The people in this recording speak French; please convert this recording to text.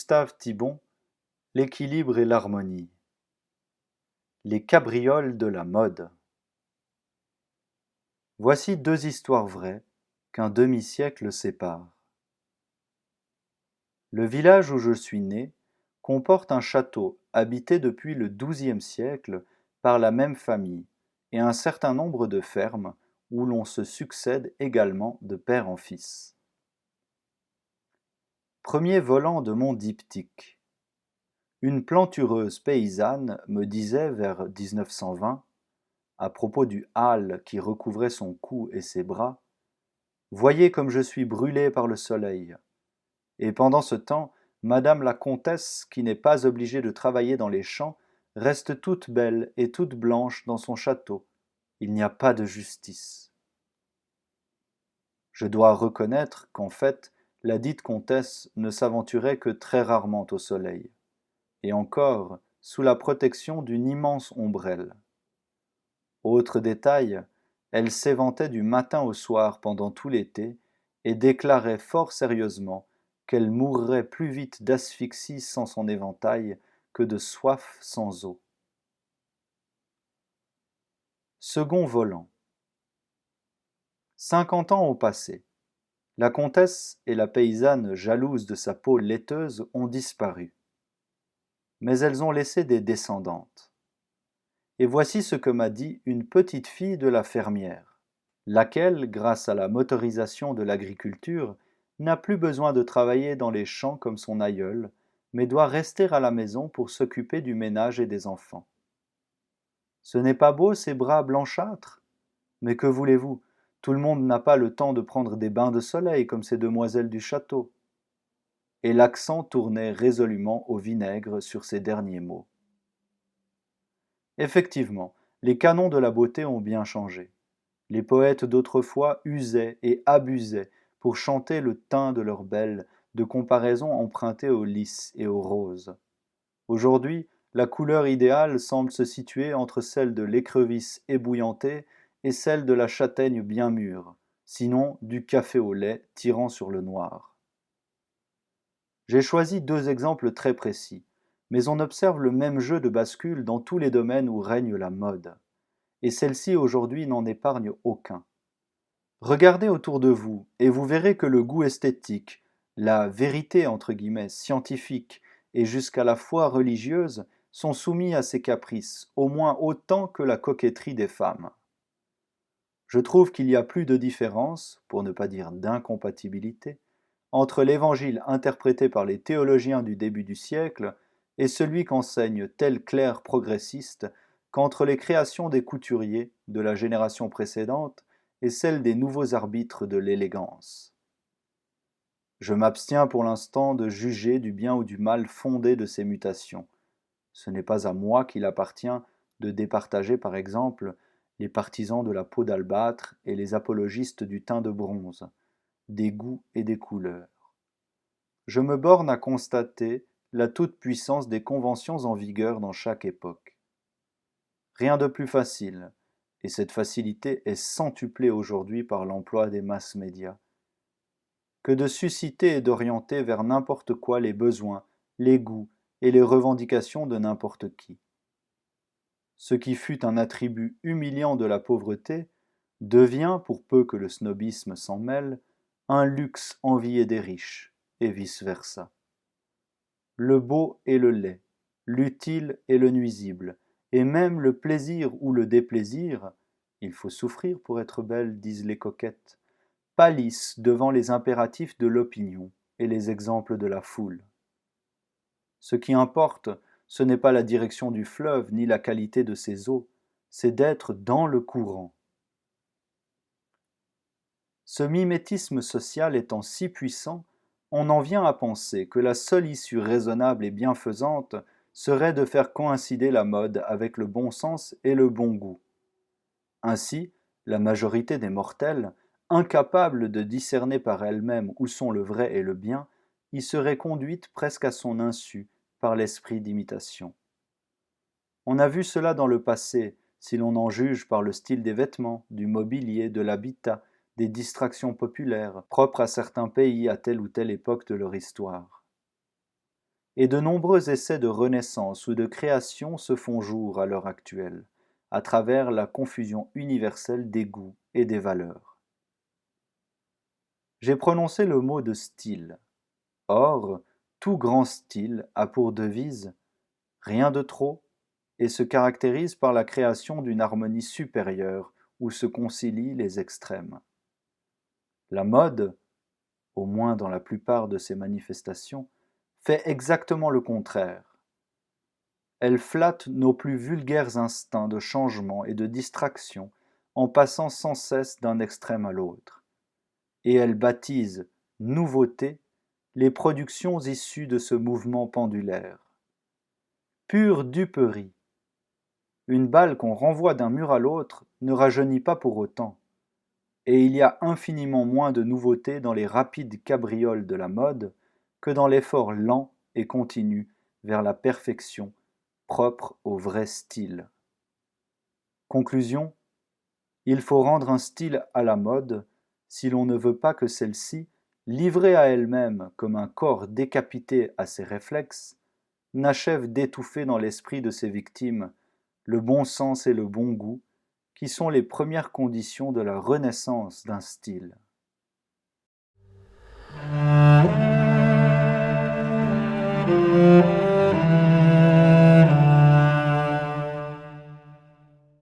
Gustave Thibon, l'équilibre et l'harmonie. Les cabrioles de la mode. Voici deux histoires vraies qu'un demi-siècle sépare. Le village où je suis né comporte un château habité depuis le XIIe siècle par la même famille et un certain nombre de fermes où l'on se succède également de père en fils. Premier volant de mon diptyque. Une plantureuse paysanne me disait vers 1920, à propos du hâle qui recouvrait son cou et ses bras, « Voyez comme je suis brûlée par le soleil. » Et pendant ce temps, Madame la comtesse, qui n'est pas obligée de travailler dans les champs, reste toute belle et toute blanche dans son château. Il n'y a pas de justice. Je dois reconnaître qu'en fait, la dite comtesse ne s'aventurait que très rarement au soleil, et encore sous la protection d'une immense ombrelle. Autre détail, elle s'éventait du matin au soir pendant tout l'été et déclarait fort sérieusement qu'elle mourrait plus vite d'asphyxie sans son éventail que de soif sans eau. Second volant. 50 ans au passé. La comtesse et la paysanne jalouse de sa peau laiteuse ont disparu. Mais elles ont laissé des descendantes. Et voici ce que m'a dit une petite fille de la fermière, laquelle, grâce à la motorisation de l'agriculture, n'a plus besoin de travailler dans les champs comme son aïeul, mais doit rester à la maison pour s'occuper du ménage et des enfants. Ce n'est pas beau ces bras blanchâtres? Mais que voulez-vous, tout le monde n'a pas le temps de prendre des bains de soleil comme ces demoiselles du château. Et l'accent tournait résolument au vinaigre sur ces derniers mots. Effectivement, les canons de la beauté ont bien changé. Les poètes d'autrefois usaient et abusaient pour chanter le teint de leurs belles, de comparaisons empruntées au lys et au rose. Aujourd'hui, la couleur idéale semble se situer entre celle de l'écrevisse ébouillantée et celle de la châtaigne bien mûre, sinon du café au lait tirant sur le noir. J'ai choisi deux exemples très précis, mais on observe le même jeu de bascule dans tous les domaines où règne la mode, et celle-ci aujourd'hui n'en épargne aucun. Regardez autour de vous, et vous verrez que le goût esthétique, la vérité entre guillemets scientifique et jusqu'à la foi religieuse sont soumis à ces caprices, au moins autant que la coquetterie des femmes. Je trouve qu'il y a plus de différence, pour ne pas dire d'incompatibilité, entre l'évangile interprété par les théologiens du début du siècle et celui qu'enseigne tel clerc progressiste qu'entre les créations des couturiers de la génération précédente et celles des nouveaux arbitres de l'élégance. Je m'abstiens pour l'instant de juger du bien ou du mal fondé de ces mutations. Ce n'est pas à moi qu'il appartient de départager par exemple les partisans de la peau d'albâtre et les apologistes du teint de bronze, des goûts et des couleurs. Je me borne à constater la toute-puissance des conventions en vigueur dans chaque époque. Rien de plus facile, et cette facilité est centuplée aujourd'hui par l'emploi des masses médias, que de susciter et d'orienter vers n'importe quoi les besoins, les goûts et les revendications de n'importe qui. Ce qui fut un attribut humiliant de la pauvreté devient, pour peu que le snobisme s'en mêle, un luxe envié des riches, et vice-versa. Le beau et le laid, l'utile et le nuisible, et même le plaisir ou le déplaisir, il faut souffrir pour être belle, disent les coquettes, pâlissent devant les impératifs de l'opinion et les exemples de la foule. Ce qui importe, ce n'est pas la direction du fleuve ni la qualité de ses eaux, c'est d'être dans le courant. Ce mimétisme social étant si puissant, on en vient à penser que la seule issue raisonnable et bienfaisante serait de faire coïncider la mode avec le bon sens et le bon goût. Ainsi, la majorité des mortels, incapables de discerner par elle-même où sont le vrai et le bien, y serait conduite presque à son insu par l'esprit d'imitation. On a vu cela dans le passé, si l'on en juge par le style des vêtements, du mobilier, de l'habitat, des distractions populaires, propres à certains pays à telle ou telle époque de leur histoire. et de nombreux essais de renaissance ou de création se font jour à l'heure actuelle, à travers la confusion universelle des goûts et des valeurs. J'ai prononcé le mot de style. Or, tout grand style a pour devise rien de trop et se caractérise par la création d'une harmonie supérieure où se concilient les extrêmes. La mode, au moins dans la plupart de ses manifestations, fait exactement le contraire. Elle flatte nos plus vulgaires instincts de changement et de distraction en passant sans cesse d'un extrême à l'autre. Et elle baptise nouveauté les productions issues de ce mouvement pendulaire. Pure duperie. Une balle qu'on renvoie d'un mur à l'autre ne rajeunit pas pour autant, et il y a infiniment moins de nouveautés dans les rapides cabrioles de la mode que dans l'effort lent et continu vers la perfection propre au vrai style. Conclusion, il faut rendre un style à la mode si l'on ne veut pas que celle-ci, livrée à elle-même comme un corps décapité à ses réflexes, n'achève d'étouffer dans l'esprit de ses victimes le bon sens et le bon goût, qui sont les premières conditions de la renaissance d'un style.